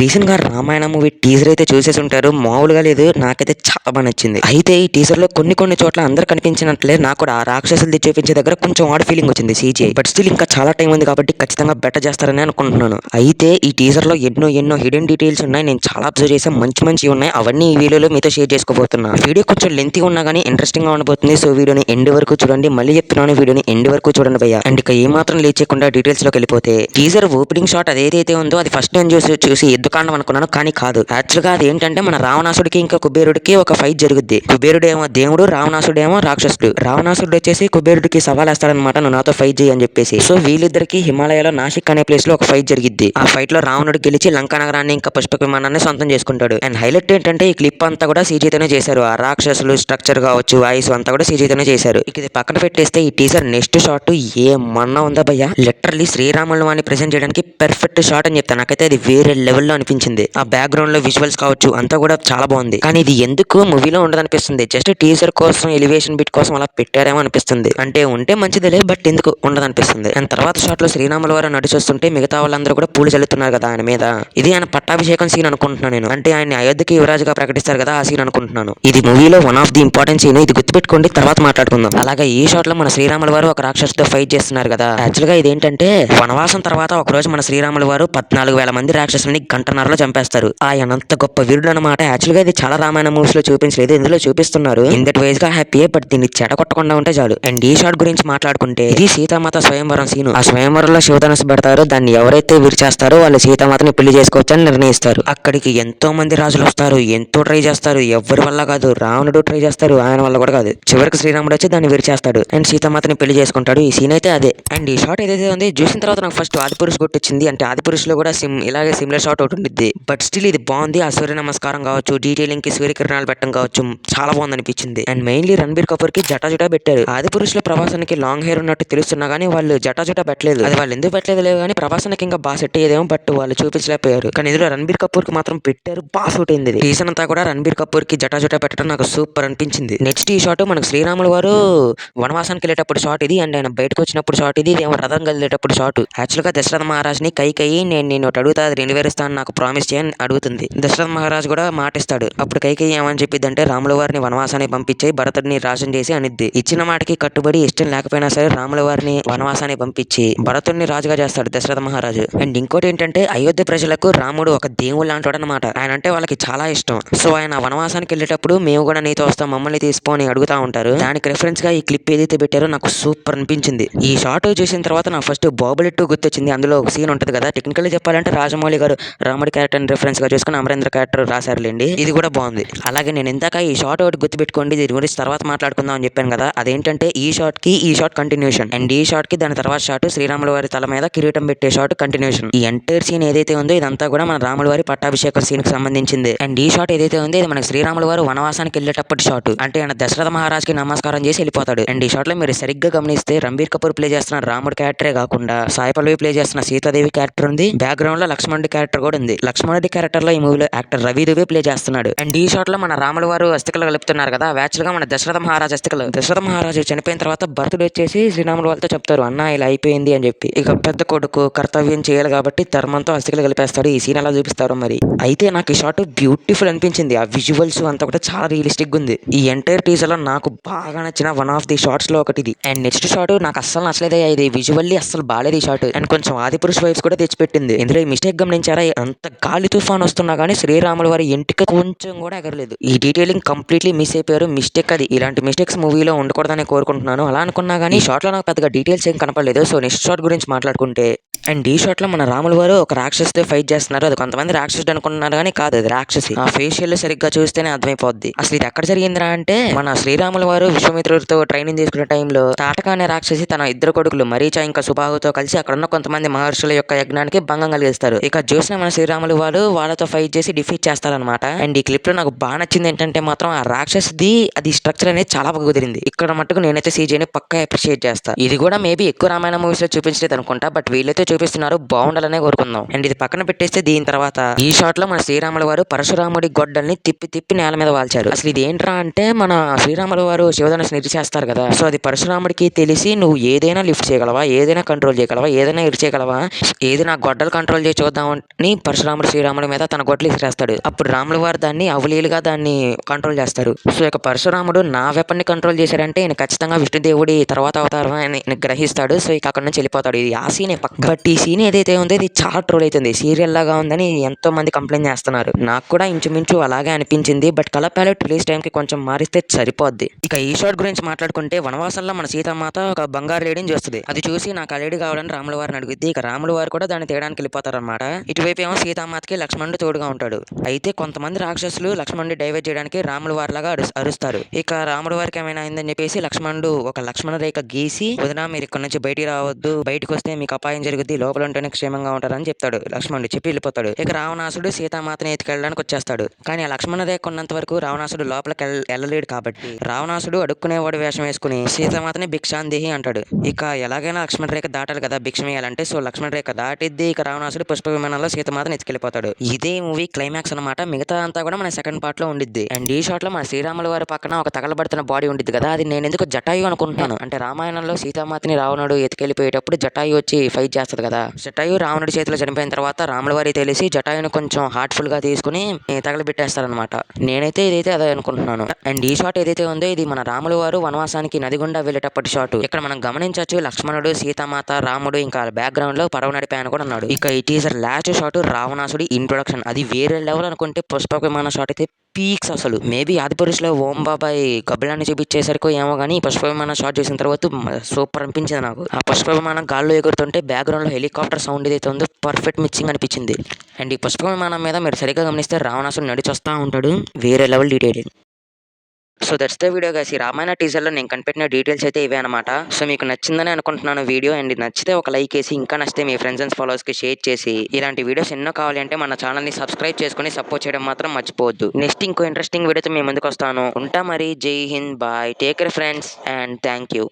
Recent గా Ramayana movie teaser అయితే చూసేసి ఉంటారు. మామూలుగా లేదు, నాకైతే చాలా బాగా నచ్చింది. అయితే ఈ టీజర్ లో కొన్ని చోట్ల అందరు కనిపించినట్లే నాకు కూడా ఆ రాక్షసులు చూపించే దగ్గర కొంచెం ఆడ్ ఫీలింగ్ వచ్చింది CGI. బట్ స్టిల్ ఇంకా చాలా టైం ఉంది కాబట్టి ఖచ్చితంగా బెటర్ చేస్తారని అనుకుంటున్నాను. అయితే ఈ టీజర్ లో ఎన్నో హిడెన్ డీటెయిల్స్ ఉన్నాయి. నేను చాలా అబ్జర్వ్ చేసాను, మంచి ఉన్నాయి. అవన్నీ ఈ వీడియోలో మీతో షేర్ చేసుకోబోతున్నా. వీడియో కొంచెం లెంతీ ఉన్నా కానీ ఇంట్రెస్టింగ్ గా ఉండబోతుంది. సో వీడియోని ఎండ్ వరకు చూడండి. మళ్ళీ చెప్తున్నాను, వీడియోని ఎండ్ వరకు చూడండి భయ్య. అండ్ ఇక ఏమాత్రం లేట్ చేయకుండా డీటెయిల్స్ లోకి వెళ్ళిపోతే, టీజర్ ఓపెనింగ్ షాట్ అదేదైతే ఉందో అది ఫస్ట్ నేను చూసి ఎద్దుకాండం అనుకున్నాను, కానీ కాదు. యాక్చువల్ గా అది ఏంటంటే మన రావణాసుడికి ఇంకా కుబేరుడికి ఒక ఫైట్ జరుగుద్ది. కుబేరుడేమో దేవుడు, రావణాసుడేమో రాక్షసుడు. రావణాసుడు వచ్చేసి కుబేరుడికి సవాలేస్తాడనమాట, నువ్వు నాతో ఫైట్ చేయి అని చెప్పేసి. సో వీళ్ళిద్దరికి హిమాలయాలో నాసిక్ అనే ప్లేస్ లో ఒక ఫైట్ జరిగిద్ది. ఆ ఫైట్ లో రావణుడు గెలిచి లంకా నగరాన్ని ఇంకా పుష్పక విమానాన్ని సొంతం చేసుకుంటాడు. అండ్ హైలైట్ ఏంటంటే ఈ క్లిప్ అంతా కూడా CGతోనే చేశారు. ఆ రాక్షసులు స్ట్రక్చర్ కావచ్చు, వాయిస్ అంతా కూడా CGతోనే చేశారు. ఇక ఇది పక్కన పెట్టేస్తే ఈ టీజర్ నెక్స్ట్ షాట్ ఏమన్నా ఉందా భయ్య, లిటరల్లీ శ్రీరాములు అని ప్రెజెంట్ చేయడానికి పెర్ఫెక్ట్ షాట్ అని చెప్తాను. నాకైతే అది వేరే లెవెల్లో అనిపించింది. ఆ బ్యాక్గ్రౌండ్ లో విజువల్స్ కావచ్చు అంతా కూడా చాలా బాగుంది. కానీ ఇది ఎందుకు మూవీలో ఉండదనిపిస్తుంది. జస్ట్ టీజర్ కోసం, ఎలివేషన్ బిట్ కోసం అలా పెట్టారేమో అనిపిస్తుంది. అంటే ఉంటే మంచిదిలే, బట్ ఎందుకు ఉండదనిపిస్తుంది. అండ్ తర్వాత షాట్ లో శ్రీరాముల వారు నడిచొస్తుంటే మిగతా వాళ్ళందరూ కూడా పూలు చల్లుతున్నారు కదా ఆయన మీద. ఇది ఆయన పట్టాభిషేకం సీన్ అనుకుంటున్నాను నేను. అంటే ఆయన అయోధ్యకి యువరాజుగా ప్రకటిస్తారు కదా, ఆ సీన్ అనుకుంటున్నాను. ఇది మూవీలో one of the important scene. ఇది గుర్తుపెట్టుకోండి, తర్వాత మాట్లాడుకుందాం. అలాగే ఈ షాట్ లో మన శ్రీరాముల వారు ఒక రాక్షసుతో ఫైట్ చేస్తున్నారు కదా. యాక్చువల్ గా ఇదేంటంటే వనవాసం తర్వాత ఒక రోజు మన శ్రీరాముల వారు 14,000 మంది రాక్షసులని గంటన్నరలో చంపేస్తారు. ఆయన అంత గొప్ప వీరుడు అనమాట. యాక్చువల్ గా ఇది చాలా రామాయణ మూవీస్ లో చూపించలేదు, ఇందులో చూపిస్తున్నారు. ఇన్ దట్ వైజ్ గా హ్యాపీయే, బట్ దీన్ని చెడగొట్టకుండా ఉంటే చాలు. అండ్ ఈ షాట్ గురించి మాట్లాడుకుంటే, ఇది సీతామాత స్వయంవరం సీను. ఆ స్వయంవరంలో శివధనుసు పెడతారు. దాన్ని ఎవరైతే విరిచేస్తారో వాళ్ళు సీతామాతని పెళ్లి చేసుకోవచ్చని నిర్ణయిస్తారు. అక్కడికి ఎంతో మంది రాజులు వస్తారు, ఎంతో ట్రై చేస్తారు, ఎవరి వల్ల కాదు. రావణుడు ట్రై చేస్తారు, ఆయన వల్ల కూడా కాదు. చివరికి శ్రీరాముడు వచ్చి దాన్ని విరిచేస్తాడు అండ్ సీతామాతని పెళ్లి చేసుకుంటాడు. ఈ సీన్ అయితే అదే. అండ్ ఈ షాట్ ఏదైతే ఉంది చూసిన తర్వాత నాకు ఫస్ట్ ఆదిపురుష్ గుర్తొచ్చింది. అంటే ఆదిపురుష్ లో కూడా ఇలాగే సిమిలర్ షాట్ ఒకటి ఉంటుంది. బట్ స్టిల్ ఇది బాగుంది. ఆ సూర్య నమస్కారం కావచ్చు, డీటెయిలింగ్ కి సూర్యకిరణాలు పెట్టడం కావచ్చు, చాలా బాగుంది అనిపించింది. అండ్ మెయిన్లీ రణబీర్ కపూర్ కి జటా పెట్టారు. ఆదిపురుష్ లో ప్రభాసానికి లాంగ్ హెయిర్ ఉన్నట్టు తెలుస్తున్నా గానీ వాళ్ళు జటా పెట్టలేదు. అది వాళ్ళు ఎందుకు పెట్టలేదు లేదు కానీ ప్రభాసానికి ఇంకా బాగా సెట్ అయ్యేదేమో, బట్ వాళ్ళు చూపించలేకపోయారు. కానీ ఇందులో రణబీర్ కపూర్ కి మాత్రం పెట్టారు, బాగా సూట్ అయింది. రీజన్ అంతా కూడా రణబీర్ కపూర్ కి జటా పెట్టడం నాకు సూపర్ అనిపించింది. నెక్స్ట్ ఈ షాట్ మనకు శ్రీరాములు వారు వనవాసానికి వెళ్ళేటప్పుడు షాట్ ఇది. అండ్ ఆయన బయటకు వచ్చినప్పుడు షాట్ ఇది. ఇదేమో రథం కలిగేటప్పుడు షాట్. యాక్చువల్ గా దశరథ మహారాజ్ని కైకేయి నేను అడుగుతా, అది నెరవేరుస్తాను, నాకు ప్రామిస్ చేయని అడుగుతుంది. దశరథ మహారాజ్ కూడా మాటిస్తాడు. అప్పుడు కైకేయి ఏమని చెప్పిద్ది అంటే, రాముల వారిని వనవాసాన్ని పంపించి భరతుడిని రాజం చేసి అనిద్ది. ఇచ్చిన మాటకి కట్టుబడి ఇష్టం లేకపోయినా సరే రాముల వారిని వనవాసాన్ని పంపించి భరతుడిని రాజుగా చేస్తాడు దశరథ మహారాజు. అండ్ ఇంకోటి ఏంటంటే, అయోధ్య ప్రజలకు రాముడు ఒక దేవుడు లాంటి అనమాట. ఆయన అంటే వాళ్ళకి చాలా ఇష్టం. సో ఆయన వనవాసానికి వెళ్ళేటప్పుడు మేము కూడా నీతో వస్తాం, మమ్మల్ని తీసుకొని అడుగుతా ఉంటారు. దానికి రిఫరెన్స్ గా ఈ క్లిప్ ఏదైతే పెట్టారో నాకు సూపర్ అనిపించింది. ఈ షాట్ చూసిన తర్వాత నాకు ఫస్ట్ బాహుబలి 2 గుర్తొచ్చింది. అందులో ఒక సీన్ ఉంటది కదా, టెక్నికల్ చెప్పాలంటే రాజమౌళి గారు రాముడి క్యారెక్టర్ రిఫరెన్స్ గా చేసుకుని అమరేంద్ర క్యారెక్టర్ రాశారులేండి. ఇది కూడా బాగుంది. అలాగే నేను ఇందాక ఈ షాట్ ఒకటి గుర్తుపెట్టుకోండి, దీని గురించి తర్వాత మాట్లాడుకుందాం అని చెప్పాను కదా. అదేంటంటే ఈ షాట్ కంటిన్యూషన్. అండ్ ఈ షాట్ కి దాని తర్వాత షాట్ శ్రీరాముల వారి తల మీద కిరీటం పెట్టే షాట్ కంటిన్యూషన్. ఈ ఎంటైర్ సీన్ ఏదైతే ఉందో ఇదంతా కూడా మన రాముల వారి పట్టాభిషేక సీన్ కి సంబంధించింది. అండ్ ఈ షాట్ ఏదైతే ఉందో ఇది మనకి శ్రీరాముల వారు వనవాసానికి వెళ్ళేటప్పటి షాట్. అంటే ఆయన దశరథ మహారాజ్ కి నమస్కారం చేసి వెళ్ళిపోతాడు. అండ్ ఈ షాట్ లో మీరు సరిగ్గా గమనిస్తే రణబీర్ కపూర్ ప్లే చేస్తున్న రాముడి క్యారెక్టరే కాకుండా సాయి పల్లవి ప్లే చేస్తున్న సీతాదేవి క్యారెక్టర్ ఉంది. బ్యాక్గ్రౌండ్ లో లక్ష్మణుడి క్యారెక్టర్ కూడా ఉంది. లక్ష్మణుడి క్యారెక్టర్ లో ఈ మూవీలో యాక్టర్ రవి దుబే ప్లే చేస్తున్నాడు. అండ్ ఈ షాట్ లో మన రాముల వారు అస్థికలు కలుపుతున్నారు కదా. యాక్చువల్ గా మన దశరథ మహారాజ్ అస్థికలు. దశరథ మహారాజు చనిపోయిన తర్వాత భరతుడు వచ్చేసి శ్రీరాముల వాళ్ళతో చెప్తారు, అన్న ఇలా అయిపోయింది అని చెప్పి. ఇక పెద్ద కొడుకు కర్తవ్యం చేయాలి కాబట్టి ధర్మంతో అస్థికలు కలిపేస్తాడు. ఈ సీన్ ఎలా చూపిస్తారు మరి. అయితే నాకు ఈ షాట్ బ్యూటిఫుల్ అనిపించింది. ఆ విజువల్స్ అంతా కూడా చాలా రియలిస్టిక్ ఉంది. ఈ ఎంటైర్ టీజర్ లో నాకు బాగా నచ్చిన వన్ ఆఫ్ ది షాట్స్ లో ఒకటి ఇది. అండ్ నెక్స్ట్ షాట్ నాకు అస్సలు నచ్చలేదు. ఇది విజువల్లీ అస్సలు బాలేదు ఈ షాట్. అండ్ కొంచెం ఆదిపురుష్ వైబ్స్ కూడా తెచ్చిపెట్టింది. ఇందులో ఈ మిస్టేక్ గమనించారా, అంత గాలి తుఫాన్ వస్తున్నా కానీ శ్రీరాముల వారి ఎంటిక కొంచెం కూడా ఎగరలేదు. ఈ డీటెయిలింగ్ కంప్లీట్లీ మిస్ అయిపోయారు. మిస్టేక్ అది. ఇలాంటి మిస్టేక్స్ మూవీలో ఉండకూడదని కోరుకుంటున్నాను. అలా అనుకున్నా కానీ ఈ షాట్ లో నాకు పెద్దగా డీటెయిల్స్ ఏం కనపడలేదు. సో నెక్స్ట్ షాట్ గురించి మాట్లాడుకుంటే, అండ్ ఈ షాట్ లో మన రాముల వారు ఒక రాక్షసుతో ఫైట్ చేస్తున్నారు. అది కొంతమంది రాక్షసుడు అనుకుంటున్నారు కానీ కాదు, అది రాక్షసి. ఆ ఫేషియల్ సరిగ్గా చూస్తేనే అర్థమైపోద్ది. అసలు ఇది ఎక్కడ జరిగిందిరా అంటే, మన శ్రీరాముల వారు విశ్వామిత్రుడితో ట్రైనింగ్ తీసుకునే టైంలో తాటక అనే రాక్షసి తన ఇద్దరు కొడుకులు మరీచ ఇంకా సుబాహుతో కలిసి అక్కడ ఉన్న కొంతమంది మహర్షుల యొక్క యజ్ఞానికి భంగం కలిగిస్తారు. ఇక చూసిన మన శ్రీరాములు వారు వాళ్ళతో ఫైట్ చేసి డిఫీట్ చేస్తారనమాట. అండ్ ఈ క్లిప్ లో నాకు బాగా నచ్చింది ఏంటంటే మాత్రం ఆ రాక్షసిది అది స్ట్రక్చర్ అనేది చాలా బాగా కుదిరింది. ఇక్కడ మట్టుకు నేనైతే CGని పక్కా అప్రిషియేట్ చేస్తా. ఇది కూడా మేబీ ఎక్కువ రామాయణ మూవీస్ లో చూపించలేదు అనుకుంటా, బట్ వీళ్ళైతే చూపిస్తున్నారు, బాగుండాలనే కోరుకుందాం. అండ్ ఇది పక్కన పెట్టేస్తే దీని తర్వాత ఈ షాట్ లో మన శ్రీరాముల వారు పరశురాముడి గొడ్డల్ని తిప్పి తిప్పి నేల మీద వాల్చారు. అసలు ఇది ఏంట్రా అంటే మన శ్రీరాముల వారు శివధనుస్సుని ఇరిచేస్తారు కదా, సో అది పరశురాముడికి తెలిసి నువ్వు ఏదైనా లిఫ్ట్ చేయగలవా, ఏదైనా కంట్రోల్ చేయగలవా, ఏదైనా ఇరిచేయగలవా, ఏది నా గొడ్డలు కంట్రోల్ చేసి చూద్దామని పరశురాముడు శ్రీరాముడి మీద తన గొడ్డలు ఇసిరేస్తాడు. అప్పుడు రాముల వారు దాన్ని అవలీలుగా దాన్ని కంట్రోల్ చేస్తారు. సో ఇక పరశురాముడు నా వెపన్ ని కంట్రోల్ చేశాడంటే ఈయన ఖచ్చితంగా విష్ణుదేవుడి తర్వాత అవతారం అని గ్రహిస్తాడు. సో ఇక అక్కడ నుంచి వెళ్ళిపోతాడు. ఇది ఆ సీనే పక్క. బట్ ఈ సీన్ ఏదైతే ఉందో ఇది చాలా ట్రోల్ అవుతుంది, సీరియల్ లాగా ఉందని ఎంతో మంది కంప్లైంట్ చేస్తున్నారు. నాకు కూడా ఇంచుమించు అలాగే అనిపించింది. But colour palette release time కి కొంచెం మారిస్తే సరిపోద్ది. ఇక ఈ షాట్ గురించి మాట్లాడుకుంటే వనవాసంలో మన సీతమాత ఒక బంగారు లేడీని చూస్తుంది. అది చూసి నాకు ఆ లేడీ కావాలని రాముల వారిని అడుగుద్ది. ఇక రాముల వారు కూడా దాన్ని తేడానికి వెళ్ళిపోతారు అనమాట. ఇటువైపు ఏమో సీతామాతకి లక్ష్మణుడు తోడుగా ఉంటాడు. అయితే కొంతమంది రాక్షసులు లక్ష్మణుడి డైవర్ట్ చేయడానికి రాముల వారిలాగా అరుస్తారు. ఇక రాముల వారికి ఏమైనా అయిందని చెప్పేసి లక్ష్మణుడు ఒక లక్ష్మణ రేఖ గీసి, వదినా మీరు ఇక్కడ నుంచి బయటికి రావద్దు, బయటకు వస్తే మీకు అపాయం జరుగుద్ది, లోపల ఉంటేనే క్షేమంగా ఉంటారని చెప్తాడు. లక్ష్మణుడు చెప్పి వెళ్ళిపోతాడు. ఇక రావణాసుడు సీతామాతని ఎత్తుకెళ్ళడానికి వచ్చేస్తాడు. కానీ ఆ లక్ష్మణ రేఖ ఉన్నంత వరకు రావణాసుడు లోపలికి వెళ్ళలేడు. కాబట్టి రావణాసుడు అడుక్కునేవాడు వేషం వేసుకుని సీతామాతని భిక్షాందేహి అంటాడు. ఇక ఎలాగైనా లక్ష్మణ రేఖ దాటాలి కదా భిక్షం వేయాలంటే, సో లక్ష్మణ రేఖ దాటిద్ది. ఇక రావణాసుడు పుష్ప విమానంలో సీతమాతని ఎత్తుకెళ్ళిపోతాడు. ఇదే మూవీ క్లైమాక్స్ అనమాట. మిగతా అంతా కూడా మన సెకండ్ పార్ట్ లో ఉండిద్ది. అండ్ ఈ షాట్ లో మన శ్రీరాముల వారి పక్కన ఒక తగలబడుతున్న బాడీ ఉండిద్ది కదా, అది నేను ఎందుకు జటాయు అనుకుంటున్నాను. అంటే రామాయణంలో సీతామాతని రావణుడు ఎత్తుకెళ్ళిపోయేటప్పుడు జటాయు వచ్చి ఫైట్ చేస్తుంది కదా, జటాయు రావణుడి చేతిలో చనిపోయిన తర్వాత రాముల వారి తెలిసి జటాయుని కొంచెం హార్ట్ఫుల్ గా తీసుకుని తగలబెట్టేస్తారనమాట. నేనైతే ఇదైతే అదే అనుకుంటున్నాను. అండ్ ఈ షాట్ ఏదైతే ఉందో ఇది మన రాముల వారు వనవాసానికి నది గుండా వెళ్ళేటప్పటి షాట్. ఇక్కడ మనం గమనించవచ్చు లక్ష్మణుడు, సీతామాత, రాముడు, ఇంకా బ్యాక్గ్రౌండ్ లో పడవ నడిపే ఆయన కూడా ఉన్నాడు. ఇక ఈ టీజర్ లాస్ట్ షాట్ రావణాసుడి ఇంట్రొడక్షన్, అది వేరే లెవెల్ అనుకుంటే పుష్పక విమాన షాట్ అయితే పీక్స్. అసలు మేబీ ఆదిపురుషులో ఓం బాబాయ్ కబిలాన్ని చూపించేసరికి ఏమో కానీ పుష్ప విమానం షాట్ చేసిన తర్వాత సూపర్ అనిపించింది నాకు. ఆ పుష్ప విమానం గాల్లో ఎగురుతుంటే బ్యాక్గ్రౌండ్ లో హెలికాప్టర్ సౌండ్ ఏదైతే ఉందో పర్ఫెక్ట్ మిక్సింగ్ అనిపించింది. అండ్ ఈ పుష్ప విమానం మీద మీరు సరిగ్గా గమనిస్తే రావణాసుడు నడిచొస్తా ఉంటాడు, వేరే level detailing. So that's the video guys. ఈ రామాయణ టీజర్లో నేను కనిపెట్టిన డీటెయిల్స్ అయితే ఇవే అనమాట. సో మీకు నచ్చిందని అనుకుంటున్నాను వీడియో. అండ్ నచ్చితే ఒక లైక్ వేసి, ఇంకా నచ్చితే మీ ఫ్రెండ్స్ అండ్ ఫాలోవర్స్కి షేర్ చేసి, ఇలాంటి వీడియోస్ ఎన్నో కావాలి అంటే మన ఛానల్ని సబ్స్క్రైబ్ చేసుకుని సపోర్ట్ చేయడం మాత్రం మర్చిపోవద్దు. నెక్స్ట్ ఇంకో ఇంట్రెస్టింగ్ వీడియోతో మీ ముందుకు వస్తాను. ఉంటా మరి. జై హింద్, bye, take care friends and thank you.